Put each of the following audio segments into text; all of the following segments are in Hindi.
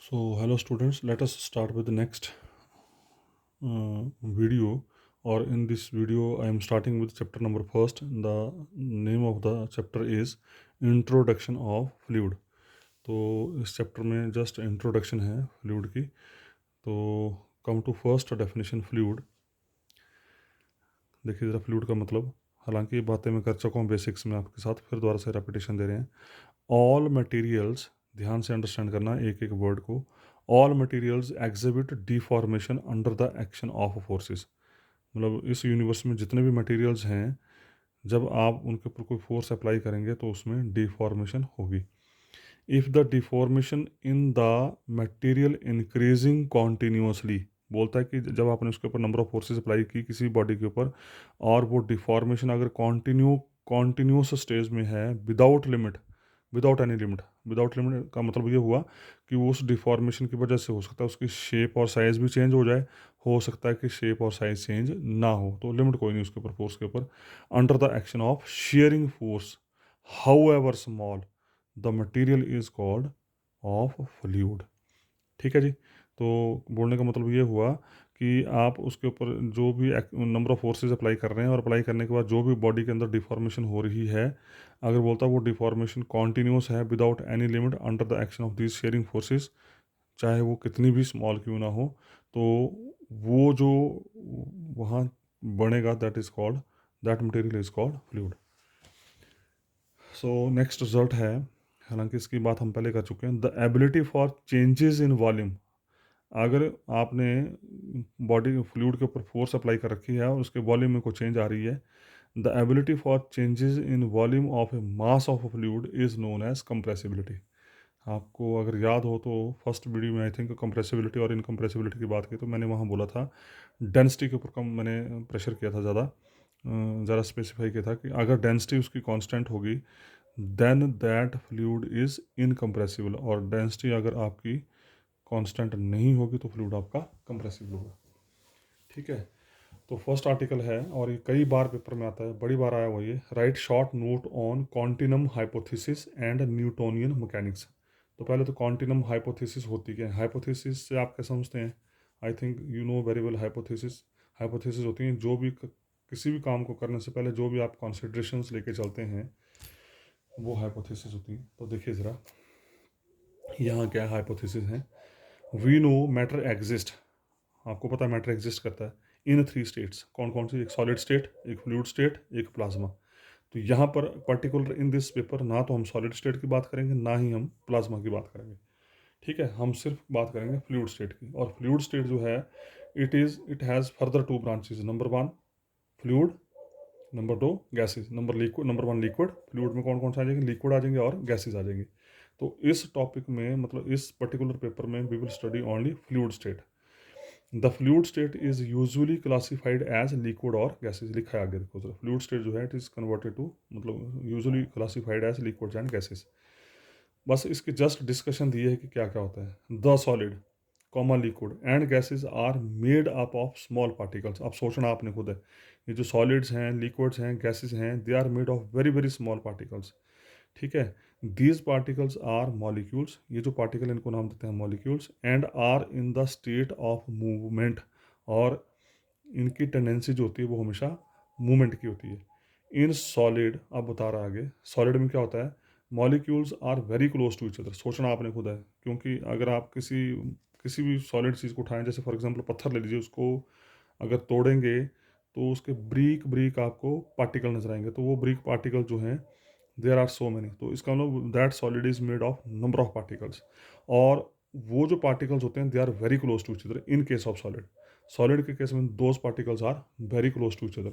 So, hello students, let us start with the next video. Or in this video, I am starting with chapter number first. The name of the chapter is Introduction of Fluid. तो इस चैप्टर में जस्ट इंट्रोडक्शन है फ्लूइड की. तो come to first definition fluid. देखिए ज़रा फ्लूइड का मतलब, हालांकि ये बातें मैं कर चुका हूँ बेसिक्स में आपके साथ, फिर दोबारा से रेपिटेशन दे रहे हैं. ऑल मटेरियल्स, ध्यान से अंडरस्टैंड करना एक एक वर्ड को. All materials exhibit deformation under the action of forces. मतलब इस यूनिवर्स में जितने भी मटेरियल्स हैं, जब आप उनके ऊपर कोई फोर्स अप्लाई करेंगे तो उसमें डिफॉर्मेशन होगी. If the deformation in the material increasing continuously, बोलता है कि जब आपने उसके ऊपर नंबर ऑफ फोर्सेस अप्लाई की किसी बॉडी के ऊपर, और वो डिफॉर्मेशन अगर कॉन्टिन्यूस स्टेज में है, without limit, without any limit. Without limit का मतलब ये हुआ कि वो उस डिफॉर्मेशन की वजह से हो सकता है उसकी शेप और साइज़ भी चेंज हो जाए, हो सकता है कि शेप और साइज़ चेंज ना हो, तो लिमिट कोई नहीं उसके ऊपर, फोर्स के ऊपर. Under the action of sharing force, how ever small, the material is called off fluid. ठीक है जी. तो बोलने का मतलब ये हुआ कि आप उसके ऊपर जो भी नंबर ऑफ फोर्सेस अप्लाई कर रहे हैं, और अप्लाई करने के बाद जो भी बॉडी के अंदर डिफॉर्मेशन हो रही है, अगर बोलता है वो डिफॉर्मेशन कॉन्टीन्यूस है without any limit under the action of these sharing forces, चाहे वो कितनी भी स्मॉल क्यों ना हो, तो वो जो वहाँ बनेगा, that is called, that material is called fluid. So next result है, हालांकि इसकी बात हम पहले कर चुके हैं, the ability for changes in volume. अगर आपने बॉडी फ्लूइड के ऊपर फोर्स अप्लाई कर रखी है और उसके वॉल्यूम में कोई चेंज आ रही है, the ability for changes in volume of a mass of fluid is known as compressibility. आपको अगर याद हो तो फर्स्ट वीडियो में आई थिंक कंप्रेसिबिलिटी और इनकम्प्रेसिबिलिटी की बात की, तो मैंने वहाँ बोला था डेंसिटी के ऊपर कम मैंने प्रेशर किया था, ज़्यादा स्पेसिफाई किया था कि अगर डेंसिटी उसकी कांस्टेंट होगी, then that fluid is incompressible, और डेंसिटी अगर आपकी कांस्टेंट नहीं होगी तो फ्लूइड आपका कंप्रेसिबल होगा. ठीक है. तो फर्स्ट आर्टिकल है, और ये कई बार पेपर में आता है, बड़ी बार आया हुआ ये, right short note on continuum hypothesis and Newtonian mechanics. तो पहले तो कॉन्टिनम हाइपोथेसिस होती क्या है? हाइपोथेसिस से आप क्या समझते हैं? I think you know very well. Hypothesis, hypothesis होती हैं जो भी किसी भी काम को करने से पहले जो भी आप कॉन्सिडरेशंस लेके चलते हैं, वो हाइपोथेसिस होती हैं. तो देखिए ज़रा यहाँ क्या हाइपोथेसिस है. वी नो मैटर एग्जिस्ट, आपको पता है मैटर एग्जिस्ट करता है इन थ्री स्टेट्स. कौन कौन सी? एक सॉलिड स्टेट, एक फ्लूइड स्टेट, एक प्लाज्मा. तो यहाँ पर पर्टिकुलर इन दिस पेपर ना तो हम सॉलिड स्टेट की बात करेंगे, ना ही हम प्लाज्मा की बात करेंगे. ठीक है. हम सिर्फ बात करेंगे फ्लूइड स्टेट की. और फ्लूइड स्टेट जो है, it has further two branches. Number one fluid, number two gases, number one liquid. Fluid में कौन कौन से आ जाएंगे? लिक्विड आ जाएंगे और गैसेज आ जाएंगे. तो इस टॉपिक में, मतलब इस पर्टिकुलर पेपर में, we will study only fluid state. The fluid state is usually classified as liquid और गैसेज. लिखा है आगे, देखो जरा. फ्लूइड स्टेट जो है, इट इज कन्वर्टेड टू, मतलब usually classified as liquid and gases. बस इसकी जस्ट डिस्कशन दी है कि क्या क्या होता है. The solid, common liquid and gases are made up of small particles. अब सोचना आपने खुद है, ये जो सॉलिड्स हैं, लिक्विड्स हैं, गैसेज हैं, they are made of very very small particles. ठीक है. दीज पार्टिकल्स आर मॉलिक्यूल्स, ये जो पार्टिकल इनको नाम देते हैं molecules, and are in the state of movement. और इनकी टेंडेंसी जो होती है वो हमेशा मूवमेंट की होती है. इन सॉलिड, अब बता रहा आगे, सॉलिड में क्या होता है, molecules are very close to each other. सोचना आपने खुद है, क्योंकि अगर आप किसी किसी भी सॉलिड चीज़ को उठाएं, जैसे फॉर एग्जांपल पत्थर ले लीजिए, उसको अगर तोड़ेंगे तो उसके ब्रीक ब्रीक आपको पार्टिकल नजर आएंगे. तो वो ब्रीक पार्टिकल जो हैं, देयर आर सो मैनी. तो इसका मतलब that solid is made of number of particles. और वो जो पार्टिकल्स होते हैं, they are very close to each other in case of solid. Solid के केस में those particles are very close to each other.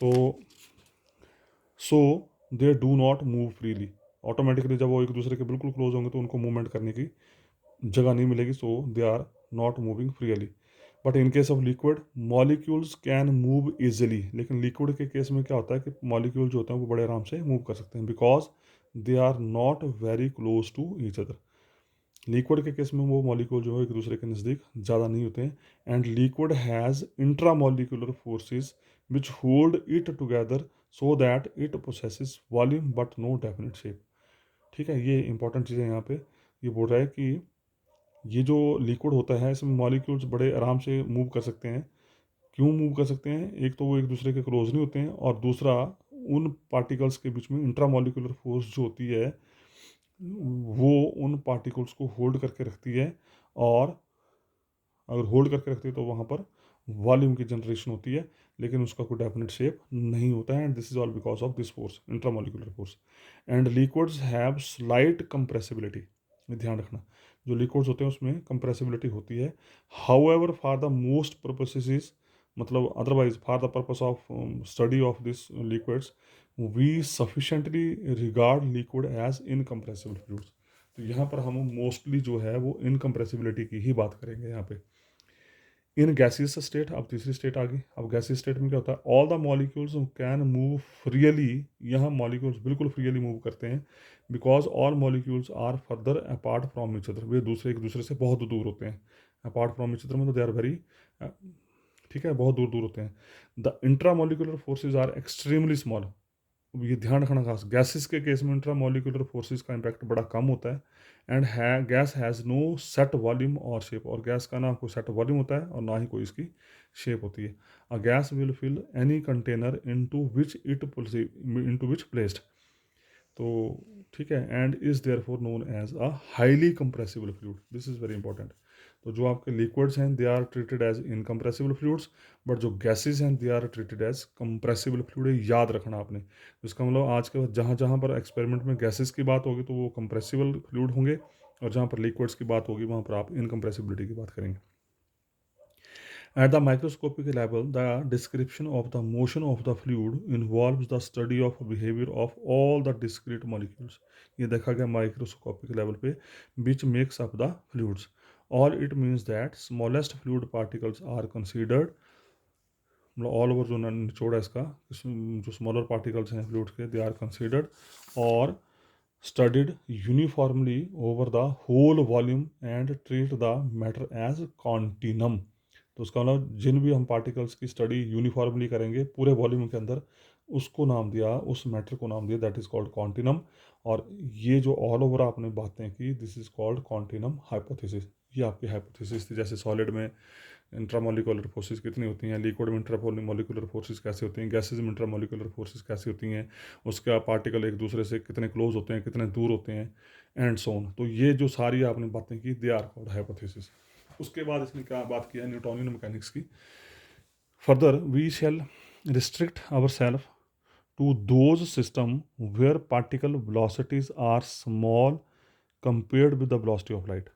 तो so they do not move freely. Automatically जब वो एक दूसरे के बिल्कुल क्लोज होंगे तो उनको मूवमेंट करने की जगह नहीं मिलेगी. So they are not moving freely. But in case of liquid, molecules can move easily. लेकिन लिक्विड के केस में क्या होता है कि मॉलिक्यूल जो होते हैं वो बड़े आराम से मूव कर सकते हैं, because they are not very close to each other. Liquid के केस में वो मॉलिक्यूल जो है एक दूसरे के नज़दीक ज़्यादा नहीं होते हैं. And liquid has intra molecular forces which hold it together so that it possesses volume but no definite shape. ठीक है. ये इंपॉर्टेंट चीज़ है यहाँ पे. ये बोल रहा है कि ये जो लिक्विड होता है इसमें मॉलिक्यूल्स बड़े आराम से मूव कर सकते हैं। क्यों मूव कर सकते हैं? एक तो वो एक दूसरे के क्लोज नहीं होते हैं, और दूसरा उन पार्टिकल्स के बीच में इंट्रामॉलिक्यूलर फोर्स जो होती है वो उन पार्टिकल्स को होल्ड करके रखती है, और अगर होल्ड करके रखती है तो वहाँ पर वॉल्यूम की जनरेशन होती है, लेकिन उसका कोई डेफिनेट शेप नहीं होता है। And this is all because of this force, intramolecular force. And liquids have slight compressibility, ध्यान रखना, जो लिक्विड्स होते हैं उसमें कंप्रेसिबिलिटी होती है। However for the most purposes, मतलब otherwise for the purpose of study of this liquids we sufficiently regard liquid as incompressible fluids. तो यहाँ पर हम मोस्टली जो है वो इनकम्प्रेसिबिलिटी की ही बात करेंगे यहाँ पे। इन गैसियस स्टेट, अब तीसरी स्टेट आ गई। अब गैसियस स्टेट में क्या होता है? All the molecules can move freely, यहाँ मॉलिक्यूल्स बिल्कुल फ्रीली मूव करते हैं, because all molecules are further apart from each other, वे एक दूसरे से बहुत दूर होते हैं। अपार्ट फ्रॉम ईच अदर मतलब दे आर वेरी, ठीक है, बहुत दूर दूर होते हैं। The intra molecular forces are extremely small. अब ये ध्यान रखना खास, गैसेस के केस में इंट्रा मॉलिकुलर फोर्सेज का इम्पैक्ट बड़ा कम होता है। एंड है gas has no set volume और शेप, और गैस का ना कोई सेट वॉल्यूम होता है और ना ही कोई इसकी शेप होती है। A gas will fill any container into which placed, तो ठीक है, and is therefore known as a highly compressible fluid, this is very important. तो जो आपके लिक्विड्स हैं they are treated as incompressible fluids, but जो गैसेज हैं they are treated as compressible fluid, याद रखना आपने। इसका मतलब आज के बाद जहाँ जहाँ पर एक्सपेरिमेंट में गैसेज की बात होगी तो वो कंप्रेसिबल फ्लूइड होंगे, और जहाँ पर लिक्विड्स की बात होगी वहाँ पर आप इनकम्प्रेसिबिलिटी की बात करेंगे। At the microscopic level, the description of the motion of the fluid involves the study of behavior of all the discrete molecules. ये देखा गया माइक्रोस्कोपिक लेवल पे, which makes up the fluids. All it means that smallest fluid particles are considered, मतलब ऑल ओवर जो निचोड़ है इसका, जो स्मॉलर पार्टिकल्स हैं फ्लूइड्स के, दे आर कंसिडर्ड और studied uniformly over the whole volume and treat the matter as continuum. तो उसका मतलब जिन भी हम पार्टिकल्स की स्टडी यूनिफॉर्मली करेंगे पूरे वॉल्यूम के अंदर, उसको नाम दिया, उस मैटर को नाम दिया, दैट इज कॉल्ड कॉन्टिनम। और ये जो ऑल ओवर आपने बातें की, this is called continuum hypothesis. ये आपकी हाइपोथेसिस थी, जैसे सॉलिड में इंट्रामोलिकुलर फोर्सेस कितनी होती हैं, लिक्विड में इंट्रामोलिकुलर फोर्सेस कैसे होती हैं, गैसेज में इंट्रामोलिकुलर फोर्सेस कैसे होती हैं, उसका पार्टिकल एक दूसरे से कितने क्लोज होते हैं, कितने दूर होते हैं, एंड सो ऑन। तो ये जो सारी आपने बातें की, दे आर कॉल्ड हाइपोथेसिस। उसके बाद इसने क्या बात किया न्यूटोनियन मैकेनिक्स की। Further we shall restrict our self to those system where particle velocities are small compared with the velocity of light.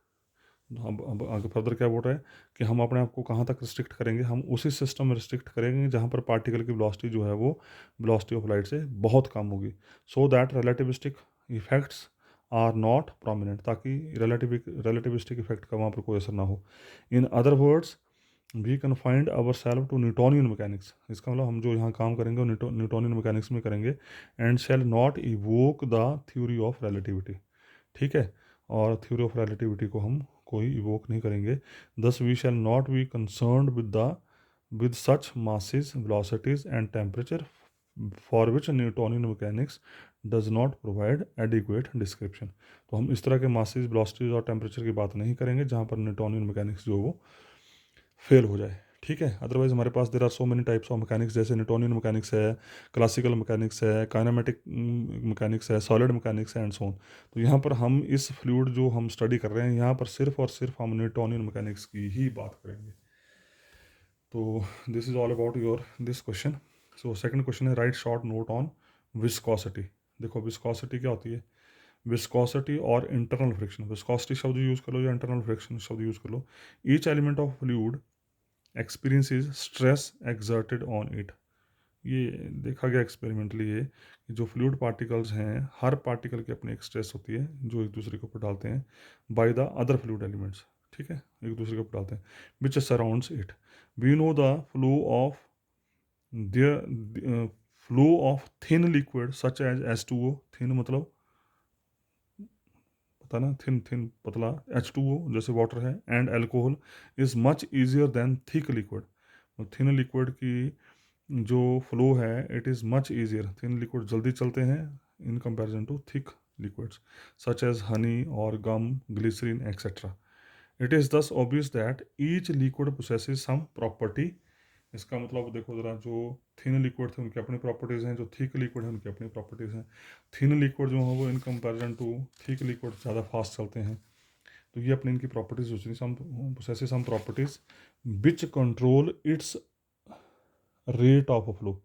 अब आगे फर्दर क्या बोल रहा है कि हम अपने आप को कहाँ तक रिस्ट्रिक्ट करेंगे? हम उसी सिस्टम में रिस्ट्रिक्ट करेंगे जहाँ पर पार्टिकल की वेलोसिटी जो है वो वेलोसिटी ऑफ लाइट से बहुत कम होगी, so that relativistic effects are not prominent, ताकि रिलेटिविस्टिक इफेक्ट का वहाँ पर कोई असर ना हो। In other words we confined our self to Newtonian mechanics, इसका मतलब हम जो यहाँ काम करेंगे वो न्यूटोनियन मैकेनिक्स में करेंगे। And shall not evoke the theory of relativity, ठीक है, और थ्योरी ऑफ रिलेटिविटी को हम कोई इवोक नहीं करेंगे। Thus we shall not be concerned with such masses, velocities and temperature for which Newtonian mechanics does not provide adequate description. तो हम इस तरह के मासेस, वेलोसिटीज और टेम्परेचर की बात नहीं करेंगे जहाँ पर न्यूटोनियन मैकेनिक्स जो वो फेल हो जाए, ठीक है। अदरवाइज हमारे पास there are so many types of mechanics, जैसे न्यूटोनियन मैकेनिक्स है, क्लासिकल मैकेनिक्स है, काइनेमेटिक मैकेनिक्स है, सॉलिड मैकेनिक्स है, एंड सो ऑन। तो यहाँ पर हम इस फ्लूइड जो हम स्टडी कर रहे हैं यहाँ पर सिर्फ और सिर्फ हम न्यूटोनियन मैकेनिक्स की ही बात करेंगे। तो this is all about your this question. So second question है write short note on viscosity. देखो विस्कोसिटी क्या होती है? विस्कोसिटी और इंटरनल फ्रिक्शन, विस्कोसिटी शब्द यूज़ कर लो या इंटरनल फ्रिक्शन शब्द यूज़ कर लो। Each element of fluid experiences stress exerted on it. ये देखा गया एक्सपेरिमेंटली ये कि जो फ्लूइड पार्टिकल्स हैं, हर पार्टिकल की अपनी एक स्ट्रेस होती है जो एक दूसरे के ऊपर डालते हैं by the other fluid elements, ठीक है, एक दूसरे के ऊपर डालते हैं, which surrounds it. We know the their flow of thin liquid such as H2O, thin मतलब पता ना, थिन थिन पतला, H2O जैसे वाटर है, and alcohol is much easier than thick liquid. Thin liquid की जो फ्लो है it is much easier, thin liquid जल्दी चलते हैं in comparison to thick liquids such as honey or gum, glycerin, etc. It is thus obvious that each liquid possesses some property. इसका मतलब देखो ज़रा, जो थिन लिक्विड थे उनकी अपनी प्रॉपर्टीज़ हैं, जो थिक लिक्विड है उनकी अपनी प्रॉपर्टीज़ हैं। थिन लिक्विड जो है वो in comparison to thick liquid ज़्यादा फास्ट चलते हैं। तो ये अपनी इनकी प्रॉपर्टीज़ होती हैं, some possesses some properties which control its rate of flow.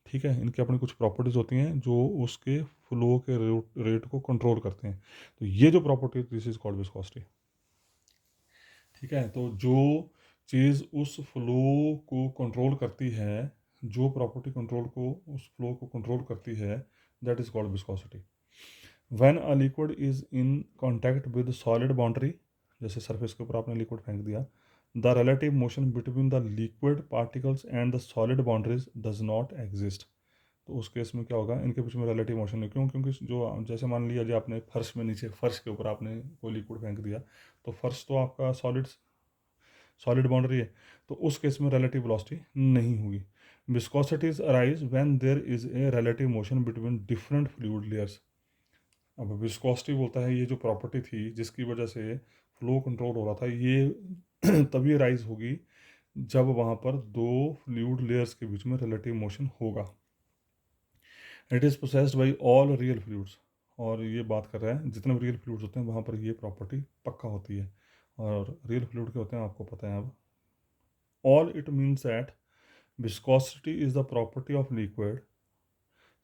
ठीक है, इनकी अपनी कुछ प्रॉपर्टीज़ होती हैं जो उसके फ्लो के रेट को कंट्रोल करते हैं। तो ये जो property, this is called viscosity. ठीक है, तो जो चीज़ उस फ्लो को कंट्रोल करती है, जो प्रॉपर्टी कंट्रोल को उस फ्लो को कंट्रोल करती है, that is called viscosity. When a liquid is in contact with solid boundary, जैसे सरफेस के ऊपर आपने लिक्विड फेंक दिया, the relative motion between the liquid particles and the solid boundaries does not exist. तो उस केस में क्या होगा, इनके बीच में रिलेटिव मोशन है। क्यों? क्योंकि जो जैसे मान लिया जी आपने फर्श में, नीचे फर्श के ऊपर आपने कोई लिक्विड फेंक दिया, तो फर्श तो आपका सॉलिड बाउंड्री है, तो उस केस में रिलेटिव वेलोसिटी नहीं होगी। Viscosities arise when there is a relative motion between different fluid layers. अब विस्कोसिटी बोलता है ये जो प्रॉपर्टी थी जिसकी वजह से फ्लो कंट्रोल हो रहा था, ये तभी राइज होगी जब वहाँ पर दो फ्लूइड लेयर्स के बीच में रिलेटिव मोशन होगा। It is possessed by all real fluids. और ये बात कर रहा है जितने भी रियल फ्लूइड्स होते हैं वहाँ पर ये प्रॉपर्टी पक्का होती है। और रियल फ्लूइड के होते हैं आपको पता है अब। All it means that viscosity is the property of liquid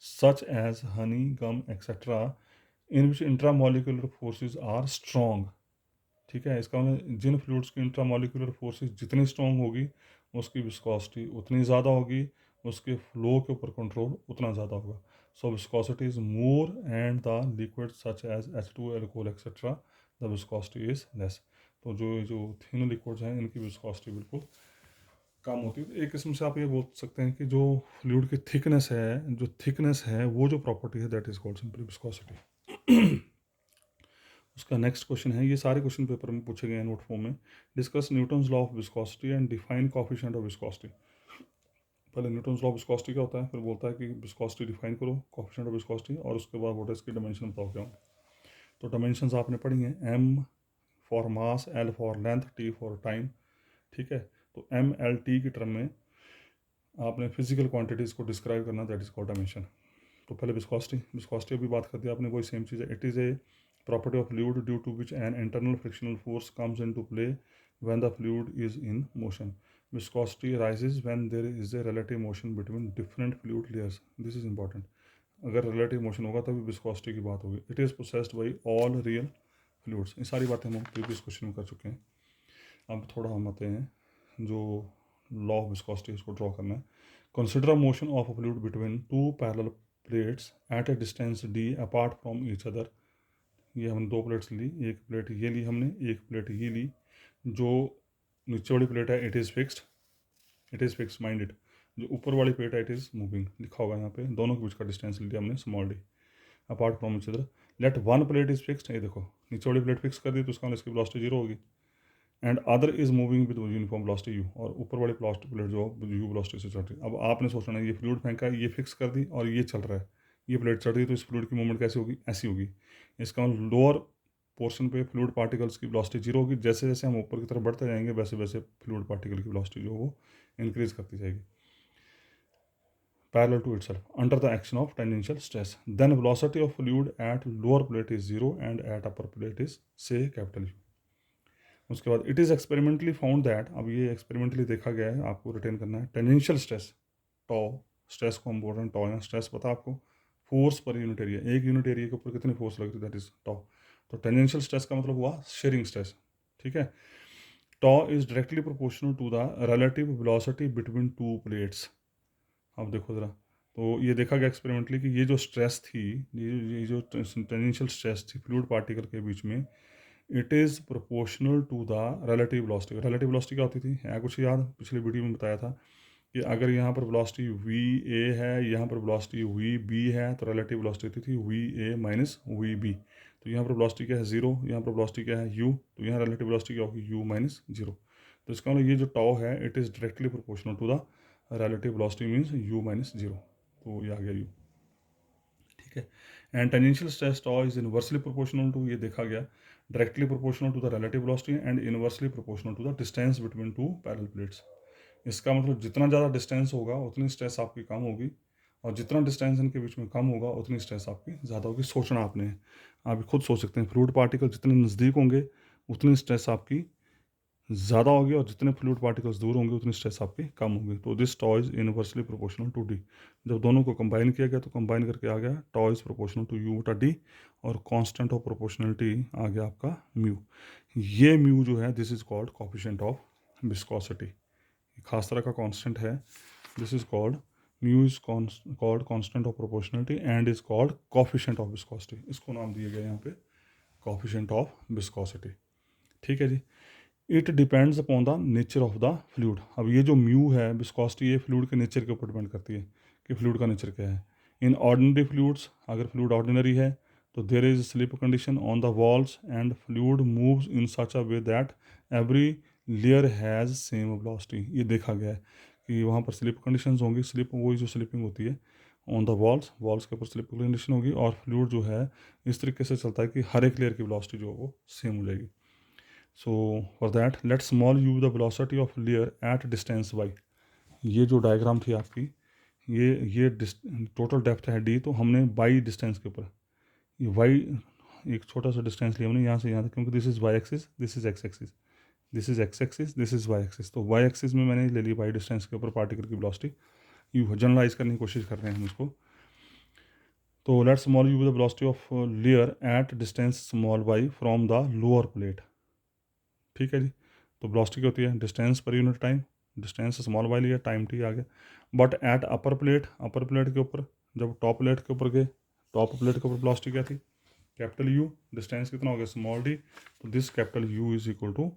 such as honey, gum, etc. in which intramolecular forces are strong। ठीक है, इसका मतलब जिन फ्लूइड्स की इंट्रामोलिकुलर फोर्सेस जितनी स्ट्रॉन्ग होगी उसकी विस्कोसिटी उतनी ज़्यादा होगी, उसके फ्लो के ऊपर कंट्रोल उतना ज़्यादा होगा। So viscosity is more and the liquid such as H2 alcohol etcetera the viscosity is less. तो जो थिन लिक्विड्स हैं इनकी विस्कोसिटी बिल्कुल कम होती है। एक किस्म से आप ये बोल सकते हैं कि जो फ्लूइड की थिकनेस है वो जो प्रॉपर्टी है that is called simply viscosity. उसका नेक्स्ट क्वेश्चन है, ये सारे क्वेश्चन पेपर में पूछे गए हैं नोट फॉर्म में। Discuss Newton's law of viscosity and define coefficient of viscosity. पहले न्यूटन्स लॉ ऑफ विस्कोसिटी क्या होता है, फिर बोलता है कि विस्कोसिटी डिफाइन करो, कोएफिशिएंट ऑफ विस्कोसिटी, और उसके बाद बोलता है इसकी डायमेंशन बताओ क्या होंगे। तो डायमेंशंस आपने पढ़ी हैं, M for mass, L for length, T for time. ठीक है, तो एम एल टी की टर्म में आपने फिजिकल क्वांटिटीज़ को डिस्क्राइब करना, दैट इज कॉल्ड डायमेंशन। तो पहले विस्कोसिटी अभी बात कर दी आपने, कोई सेम चीज़ है। It is a property of fluid due to which an internal frictional force comes into play when the fluid is in motion. Viscosity arises when there is a relative motion between different fluid layers. This is important. अगर relative motion होगा तभी viscosity की बात होगी। It is possessed by all real fluids. ये सारी बातें हम प्रीवियस क्वेश्चन में कर चुके हैं। अब थोड़ा हम आते हैं जो लॉ ऑफ विस्कोसिटी, उसको ड्रॉ करना है। Consider motion of a fluid between two parallel plates at a distance d apart from each other. ये हमने दो प्लेट्स ली, एक प्लेट ये ली हमने, एक प्लेट ये ली। जो नीचे वाली प्लेट है it is fix mind it. जो ऊपर वाली प्लेट है इट इज़ मूविंग, लिखा होगा यहाँ पे। दोनों के बीच का डिस्टेंस लिया हमने small D apart from each other. Let one plate is fixed, ये देखो नीचे वाली प्लेट फिक्स कर दी तो उसका इसकी वेलोसिटी जीरो होगी। And other is moving with uniform velocity you, और ऊपर वाली प्लेट जो यू वेलोसिटी से चल रही है। अब आपने सोचना है ये फ्लूइड फेंका है, ये फिक्स कर दी और ये चल रहा है, ये प्लेट चढ़ रही है, तो इस फ्लूइड की मूवमेंट कैसी होगी, ऐसी होगी। इसका लोअर पोर्शन पे फ्लूइड पार्टिकल्स की वेलोसिटी जीरो होगी। जैसे जैसे हम ऊपर की तरफ बढ़ते जाएंगे वैसे वैसे फ्लूइड पार्टिकल की वेलोसिटी जो वो इंक्रीज करती जाएगी parallel to itself under the action of tangential stress. Then velocity of fluid at lower plate is zero and at upper plate is say capital U. उसके बाद it is experimentally found that, अब ये एक्सपेरिमेंटली देखा गया है, आपको रिटेन करना है। टेंजेंशियल स्ट्रेस टॉ, स्ट्रेस को हम बोल रहे हैं टॉ, या स्ट्रेस पता आपको, फोर्स पर यूनिट एरिया, एक यूनिट एरिया के ऊपर कितनी फोर्स लग रही है, दैट इज टॉ। तो टेंजेंशियल स्ट्रेस का मतलब हुआ शेयरिंग स्ट्रेस। ठीक है, tau is directly proportional to the relative velocity between two plates. अब देखो ज़रा, तो ये देखा गया एक्सपेरिमेंटली कि ये जो स्ट्रेस थी, ये जो टेंजेंशियल स्ट्रेस थी फ्लूइड पार्टिकल के बीच में, it is proportional to the relative velocity. Relative velocity क्या होती थी, है कुछ याद, पिछले वीडियो में बताया था कि अगर यहाँ पर वेलोसिटी वी ए है, यहाँ पर वेलोसिटी वी बी है, तो रिलेटिव वेलोसिटी होती थी V A minus V B. तो यहाँ पर वेलोसिटी क्या है, जीरो, यहाँ पर वेलोसिटी क्या है, यू, तो यहाँ रिलेटिव वेलोसिटी क्या होगी, यू माइनस जीरो। तो इसका मतलब ये जो टॉ है it is directly proportional to the relative velocity means U minus zero. तो ये आ गया यू। ठीक है, and tangential stress tau is inversely proportional to, ये देखा गया, directly proportional to the relative velocity and inversely proportional to the distance between two parallel plates. इसका मतलब जितना ज़्यादा डिस्टेंस होगा उतनी स्ट्रेस आपकी कम होगी, और जितना डिस्टेंस इनके बीच में कम होगा उतनी स्ट्रेस आपकी ज़्यादा होगी। सोचना आपने, आप खुद सोच सकते हैं, फ्लूइड पार्टिकल जितने नज़दीक होंगे उतनी स्ट्रेस आपकी ज़्यादा होगी, और जितने फ्लूइड पार्टिकल्स दूर होंगे उतनी स्ट्रेस आपकी कम होगी। तो this tau is inversely proportional to D. जब दोनों को कंबाइन किया गया तो कंबाइन करके आ गया tau is proportional to U बटा डी, और कांस्टेंट ऑफ प्रोपोर्शनलिटी आ गया आपका म्यू। ये म्यू जो है this is called coefficient of viscosity, खास तरह का कांस्टेंट है। This is called mu is called constant of proportionality and is called coefficient of viscosity. इसको नाम दिए गए यहाँ पे कोफिशिएंट ऑफ विस्कोसिटी। ठीक है जी। It depends upon the nature of the fluid. अब ये जो म्यू है विस्कोसिटी, ये फ्लूइड के नेचर के ऊपर डिपेंड करती है कि फ्लूइड का नेचर क्या है। इन ऑर्डिनरी फ्लूइड्स, अगर फ्लूइड ऑर्डिनरी है तो there is slip condition on the walls and fluid moves in such a way that every layer has same velocity. ये देखा गया है कि वहाँ पर स्लिप कंडीशंस होंगी, स्लिप वही जो स्लिपिंग होती है ऑन द वॉल्स, वॉल्स के ऊपर स्लिप कंडीशन होगी, और फ्लूइड जो है इस तरीके से चलता है कि हर एक लेयर की वेलोसिटी जो है वो सेम हो जाएगी। So for that let small u the velocity of layer at distance y। ये जो डायग्राम थी आपकी, ये टोटल डेप्थ है d, तो हमने y डिस्टेंस के ऊपर ये y एक छोटा सा डिस्टेंस लिया हमने यहाँ से यहाँ तक, क्योंकि this is y axis, this is x axis, this is x axis, this is y axis. तो y एक्सिस में मैंने ले ली y डिस्टेंस के ऊपर पार्टिकल की वेलोसिटी u, जनरलाइज करने की कोशिश कर रहे हैं हम इसको। तो let small u the velocity of layer at distance small y from the lower plate. ठीक है जी। तो वेलोसिटी क्या होती है, distance per unit time, distance small Y लिया, टाइम टी आ गया। बट एट अपर प्लेट के ऊपर, जब टॉप प्लेट के ऊपर गए, टॉप प्लेट के ऊपर वेलोसिटी क्या थी, कैपिटल यू, डिस्टेंस कितना हो गया स्मॉल डी, तो this capital U is equal to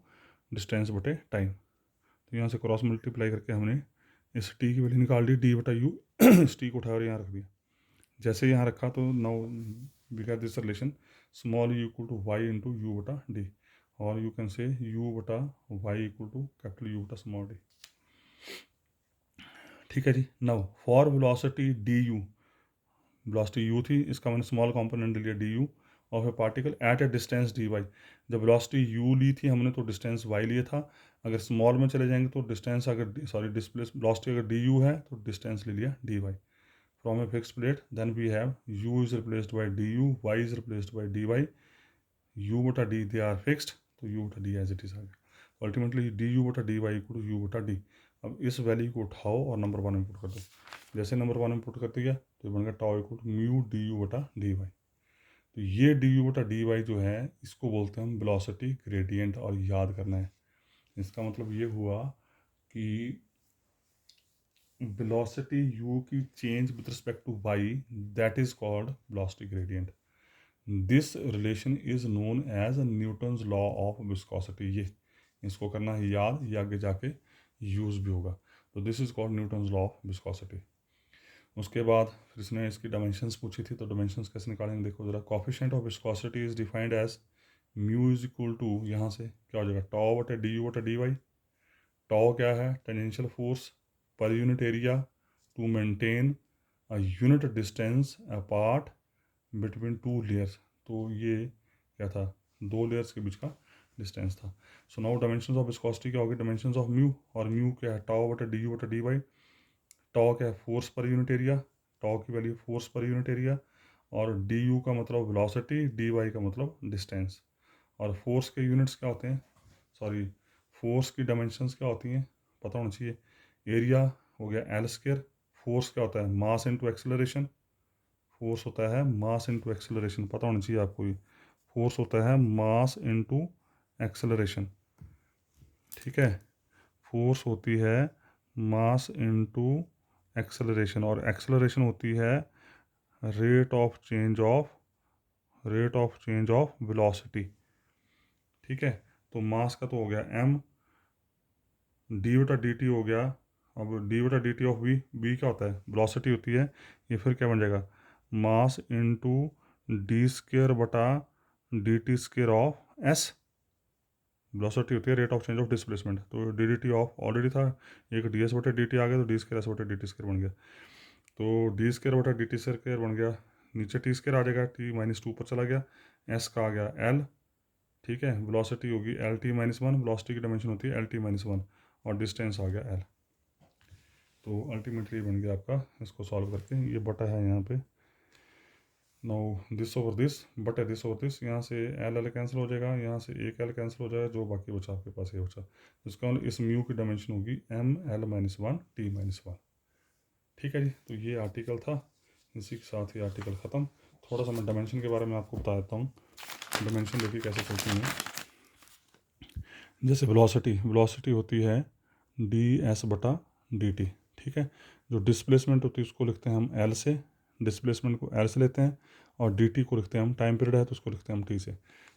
distance बटे टाइम। तो यहाँ से क्रॉस मल्टीप्लाई करके हमने इस टी की वैल्यू निकाल दी, डी बटा यू, इस टी को उठाया और यहाँ रख दिया। जैसे यहाँ रखा तो now we get this relation small u equal to y into u बटा डी, और यू कैन से u बटा y equal to capital U बटा स्मॉल डी। ठीक है जी। Now for velocity d u, velocity u थी, इसका मैंने स्मॉल कंपोनेंट लिया d u of a particle at a distance d y. जब वेलोसिटी u ली थी हमने तो डिस्टेंस y लिया था, अगर स्मॉल में चले जाएंगे तो डिस्टेंस अगर सॉरी डिस्प्लेस वेलोसिटी अगर डी यू है तो डिस्टेंस ले लिया D Y from a fixed plate. Then we have u is replaced by D U, Y is replaced by D Y, u बटा डी दे आर फिक्स्ड, तो u बटा डी एज इट इज आ गया। अल्टीमेटली डी यू बटा D Y equal to U बटा डी। अब इस वैल्यू को उठाओ और नंबर वन इंपुट कर दो। जैसे नंबर वन इंपुट कर दिया तो ये बन गया tau equal to mu d you बटा डी वाई। तो ये डी यू बटा डी वाई जो है इसको बोलते हैं हम वेलोसिटी ग्रेडियंट, और याद करना है। इसका मतलब ये हुआ कि वेलोसिटी u की change with respect to y, that is called velocity gradient. This relation is known as Newton's law of viscosity. ये इसको करना है याद, ये आगे जाके यूज भी होगा। तो this is called Newton's law of viscosity. उसके बाद फिर इसने इसकी डायमेंशंस पूछी थी, तो डायमेंशंस कैसे निकालेंगे देखो जरा। Coefficient of viscosity is defined as mu is equal to, यहाँ से क्या हो जाएगा टॉ बटे डी यू बटे डी वाई। टॉ क्या है, tangential force per unit area to maintain a unit distance apart between two layers. तो ये क्या था, दो लेयर्स के बीच का डिस्टेंस था। So now dimensions of viscosity क्या होगी, डायमेंशंस ऑफ म्यू, और म्यू क्या है टॉ बटा डी यू बटा डी वाई। टॉ क्या है फोर्स पर यूनिट एरिया, टॉ की value force per unit area, और डी यू का मतलब वेलोसिटी, डी वाई का मतलब डिस्टेंस। और फोर्स के यूनिट्स क्या होते हैं, सॉरी फोर्स की डायमेंशंस क्या होती हैं पता होना चाहिए। एरिया हो गया एल स्क्वायर, फोर्स क्या होता है मास इनटू एक्सेलरेशन, फोर्स होता है मास इनटू एक्सेलरेशन, पता होना चाहिए आपको। ये फोर्स होता है मास इनटू एक्सेलरेशन, ठीक है। फोर्स होती है मास इनटू एक्सेलरेशन, और एक्सेलरेशन होती है rate of change of velocity, ठीक है। तो मास का तो हो गया m, डी बटा डी टी हो गया। अब डी बटा D T of V, B क्या होता है वेलोसिटी होती है, ये फिर क्या बन जाएगा मास इनटू डी स्क्वायर बटा D t square of s. Velocity होती है rate of change of displacement, तो d d T of already था, एक डी एस बटे डी टी आ गया, तो डी स्क्वायर एस बटे डी टी स्क्वायर बन गया। तो डी स्क्वायर बटा डी टी स्क्वायर बन गया नीचे टी स्क्वायर आ जाएगा, t-2 ऊपर चला गया, s का आ गया l, ठीक है। वेलोसिटी होगी lt-1, वेलोसिटी की डायमेंशन होती है lt-1 और डिस्टेंस आ गया l। तो अल्टीमेटली बन गया आपका, इसको सॉल्व करके ये बटा है यहाँ पे, नाउ दिस ओवर दिस बटे दिस ओवर दिस, यहाँ से एल एल कैंसिल हो जाएगा, यहाँ से एक एल कैंसिल हो जाएगा, जो बाकी बचा आपके पास ये बचा, जिसका मतलब इस म्यू की डायमेंशन होगी m(l-1) t-1। ठीक है जी, तो ये आर्टिकल था, इसी के साथ ही आर्टिकल ख़त्म। थोड़ा सा मैं डायमेंशन के बारे में आपको बता देता हूँ, डायमेंशन देखिए कैसे चलती हैं। जैसे वेलोसिटी होती है ds/dt, ठीक है। जो डिस्प्लेसमेंट होती है उसको लिखते हैं हम l से, डिस्प्लेसमेंट को l से लेते हैं, और dt को लिखते हैं हम, टाइम पीरियड है तो उसको लिखते हैं हम t से।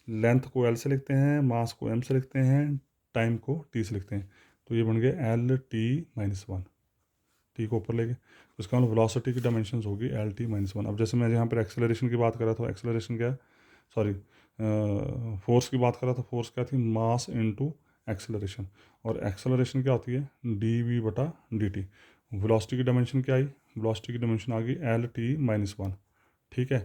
लेंथ को l से लिखते हैं, मास को m से लिखते हैं, टाइम को t से लिखते हैं। तो ये बन गया lt-1, टी को ऊपर लेके, तो इसका मतलब वेलोसिटी की डायमेंशंस होगी lt-1। अब जैसे मैं यहाँ पर एक्सेलरेशन की बात कर रहा था, एक्सेलरेशन क्या है, सॉरी फोर्स की बात कर रहा था, फोर्स क्या थी, मास इनटू एक्सेलरेशन, और एक्सेलरेशन क्या होती है dv/dt। वेलोसिटी की डायमेंशन क्या आई, वेलोसिटी की डायमेंशन आ गई lt-1, ठीक है।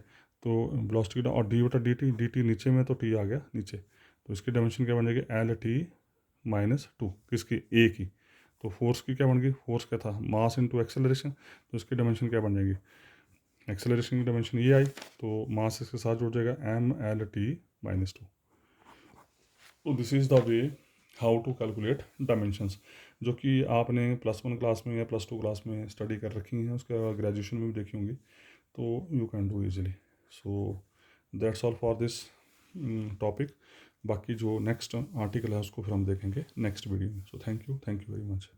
तो वेलोसिटी की और d/dt नीचे में, तो t आ गया नीचे, तो इसकी डायमेंशन क्या बन जाएगी lt-2, किसकी, a की। तो फोर्स की क्या बन गई, फोर्स क्या था, मास इनटू एक्सेलरेशन, तो इसकी डायमेंशन क्या बन जाएगी, एक्सेलरेशन की डायमेंशन ये आई, तो मास इसके साथ जुड़ जाएगा m(l-t-2)। तो this is the way how to calculate dimensions, जो कि आपने +1 क्लास में या +2 क्लास में स्टडी कर रखी हैं, उसका ग्रेजुएशन में भी देखी होंगी, तो you can do easily. So that's all for this topic. बाकी जो नेक्स्ट आर्टिकल है उसको फिर हम देखेंगे नेक्स्ट वीडियो में। So thank you very much.